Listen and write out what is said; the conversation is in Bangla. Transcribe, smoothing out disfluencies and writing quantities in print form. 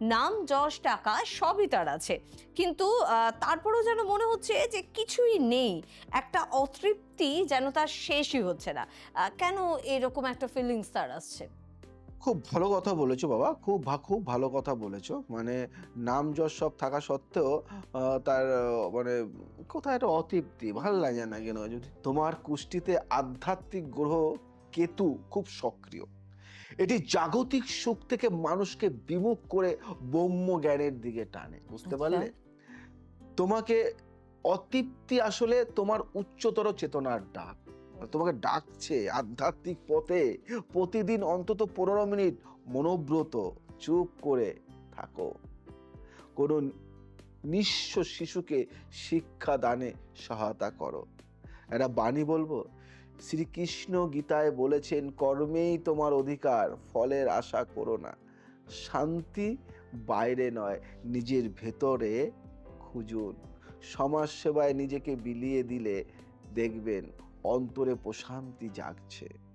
নাম, যশ, টাকা সবই তার আছে, কিন্তু তারপরেও যেন মনে হচ্ছে যে কিছুই নেই, একটা অতৃপ্তি যেন তার শেষই হচ্ছে না। কেন এরকম একটা ফিলিংস তার আসছে? খুব ভালো কথা বলেছো বাবা। খুব ভালো কথা বলেছো। মানে নাম যশ সব থাকা সত্ত্বেও তার মানে কোথায় একটা অতৃপ্তি। ভাল লাগে না কেন? যদি তোমার কুষ্টিতে আধ্যাত্মিক গ্রহ কেতু খুব সক্রিয়। এটি জাগতিক সুখ থেকে মানুষকে বিমুখ করে ব্রহ্ম জ্ঞানের দিকে টানে। বুঝতে আচ্ছা। পারলে? তোমাকে অতৃপ্তি আসলে তোমার উচ্চতর চেতনার ডাক। তোমাকে ডাকছে আধ্যাত্মিক পথে প্রতিদিন অন্তত 15 মিনিট মনোব্রত চুপ করে থাকো। কোন নিঃস্ব শিশুকে শিক্ষা দানে সহায়তা করো। একটা বাণী বলবো, শ্রীকৃষ্ণ গীতায় বলেছেন, কর্মেই তোমার অধিকার, ফলের আশা করো না। শান্তি বাইরে নয়, নিজের ভেতরে খুঁজুন। সমাজ সেবায় নিজেকে বিলিয়ে দিলে দেখবেন অন্তরে প্রশান্তি জাগছে।